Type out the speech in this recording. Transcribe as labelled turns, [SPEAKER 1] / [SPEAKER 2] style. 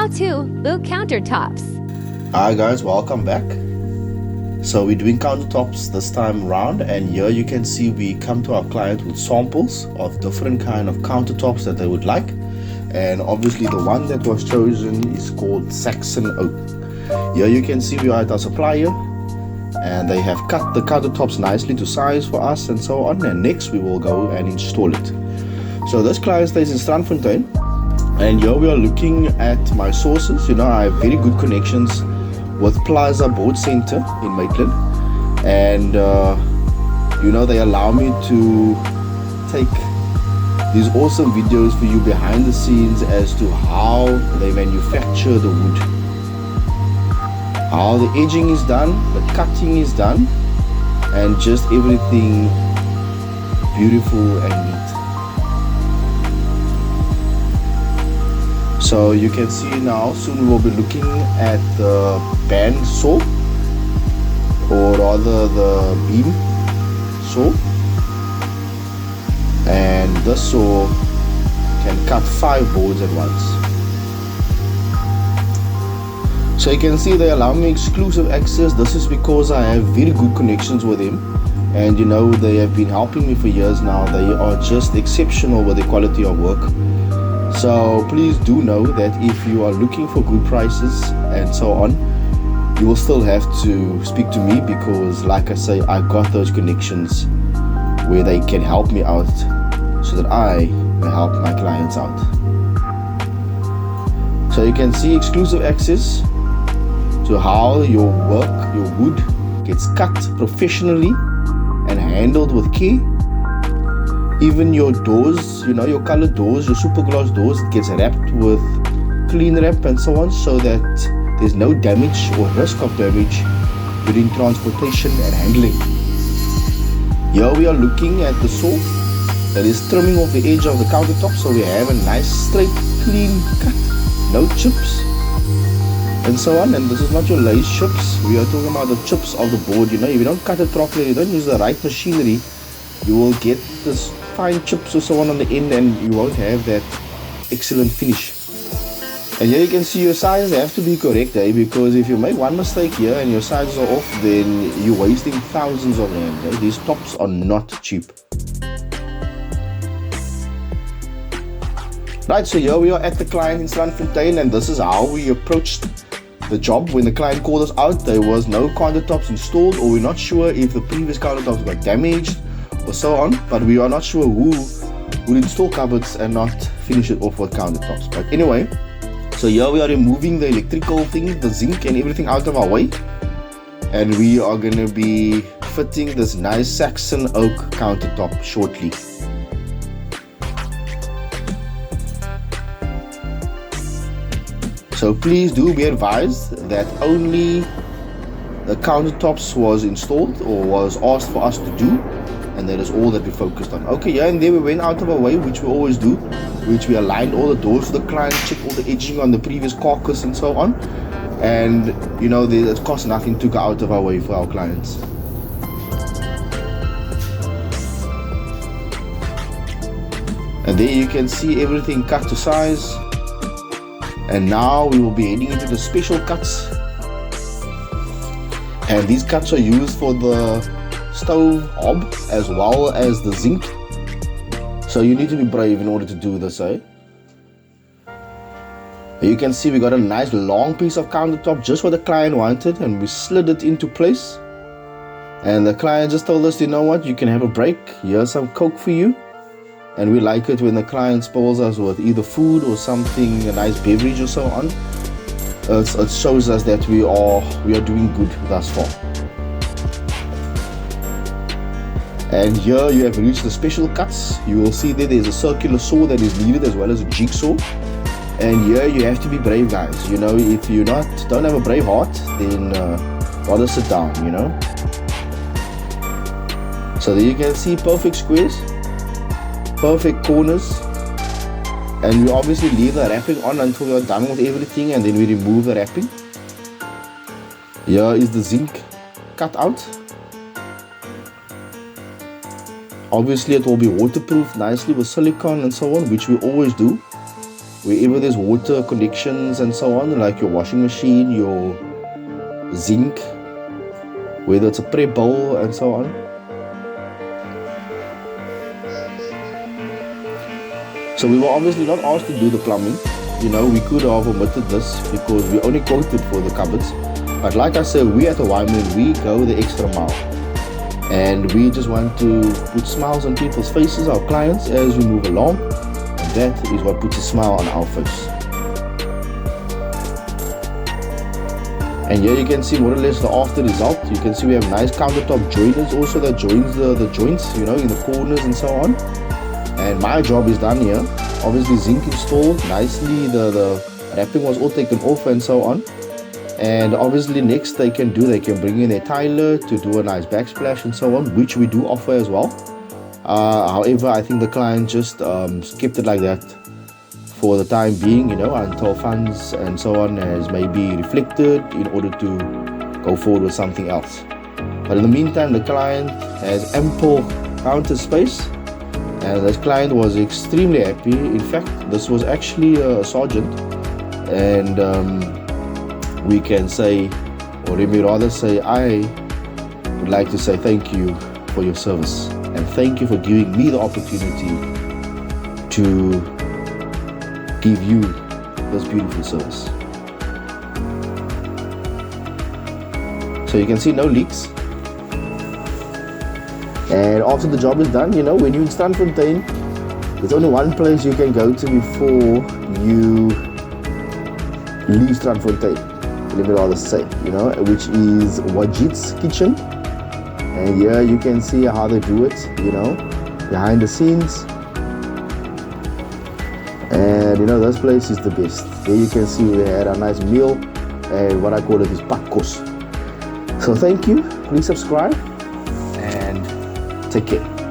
[SPEAKER 1] How to build countertops.
[SPEAKER 2] Hi guys, welcome back. So we're doing countertops this time around, and here you can see we come to our client with samples of different kind of countertops that they would like. And obviously the one that was chosen is called SAXON OAK. Here you can see we are at our supplier, and they have cut the countertops nicely to size for us and so on. And next we will go and install it. So this client stays in Strandfontein, and here we are looking at my sources. I have very good connections with Plaza Board Center in Maitland, and they allow me to take these awesome videos for you behind the scenes as to how they manufacture the wood, how the edging is done, the cutting is done, and just everything beautiful and neat. So you can see now, soon we will be looking at the band saw, or rather the beam saw, and this saw can cut 5 boards at once. So you can see they allow me exclusive access. This is because I have very good connections with them, and they have been helping me for years now. They are just exceptional with the quality of work. So please do know that if you are looking for good prices and so on, you will still have to speak to me, because like I say, I got those connections where they can help me out so that I may help my clients out. So you can see exclusive access to how your work, your wood gets cut professionally and handled with care. Even your doors, your colored doors, your super gloss doors, it gets wrapped with clean wrap and so on, so that there's no damage or risk of damage during transportation and handling. Here we are looking at the saw that is trimming off the edge of the countertop, so we have a nice straight clean cut, no chips and so on. And this is not your lace chips, we are talking about the chips of the board. If you don't cut it properly, you don't use the right machinery, you will get this fine chips or so on the end, and you won't have that excellent finish. And here you can see your sizes have to be correct, because if you make one mistake here and your sizes are off, then you're wasting thousands of rand. These tops are not cheap. Right, so here we are at the client in Strandfontein, and this is how we approached the job. When the client called us out, there was no countertops installed, or we're not sure if the previous countertops got damaged or so on, but we are not sure who would install cupboards and not finish it off with countertops. But anyway, so here we are removing the electrical thing, the zinc and everything out of our way, and we are going to be fitting this nice SAXON OAK countertop shortly. So please do be advised that only the countertops was installed or was asked for us to do, and that is all that we focused on. Okay, yeah, and then we went out of our way, which we always do, which we aligned all the doors for the client, checked all the edging on the previous carcass and so on. And it costs nothing to go out of our way for our clients. And there you can see everything cut to size. And now we will be heading into the special cuts, and these cuts are used for the stove hob as well as the zinc. So you need to be brave in order to do this, You can see we got a nice long piece of countertop, just what the client wanted, and we slid it into place. And the client just told us, you know what, you can have a break, here's some Coke for you. And we like it when the client spoils us with either food or something, a nice beverage or so on. It shows us that we are doing good thus far. And here you have reached the special cuts. You will see that there's a circular saw that is needed, as well as a jigsaw. And here you have to be brave, guys. If you don't have a brave heart, then rather sit down. So there you can see perfect squares, perfect corners, and we obviously leave the wrapping on until we are done with everything, and then we remove the wrapping. Here is the zinc cut out. Obviously it will be waterproof nicely with silicone and so on, which we always do. wherever there's water connections and so on, like your washing machine, your zinc, whether it's a prep bowl and so on. So we were obviously not asked to do the plumbing. You know, we could have omitted this because we only quoted for the cupboards. But like I said, we at the Wyman, we go the extra mile. And we just want to put smiles on people's faces, our clients, as we move along. And that is what puts a smile on our face. And here you can see more or less the after result. You can see we have nice countertop joiners also that joins the joints, you know, in the corners and so on. And my job is done here. Obviously zinc installed nicely, the wrapping was all taken off and so on. And obviously next they can bring in their tiler to do a nice backsplash and so on, which we do offer as well. However, I think the client just kept it like that for the time being, you know, until funds and so on has maybe reflected in order to go forward with something else. But in the meantime, the client has ample counter space. And this client was extremely happy. In fact, this was actually a sergeant, and we can say, or let me rather say, I would like to say thank you for your service, and thank you for giving me the opportunity to give you this beautiful service. So you can see no leaks. And after the job is done, you know, when you're in Strandfontein, there's only one place you can go to before you leave Strandfontein, let me rather say, you know, which is Wajit's Kitchen. And here you can see how they do it, you know, behind the scenes. And you know, this place is the best. Here you can see we had a nice meal, and what I call it is pakos. So thank you, please subscribe, and take care.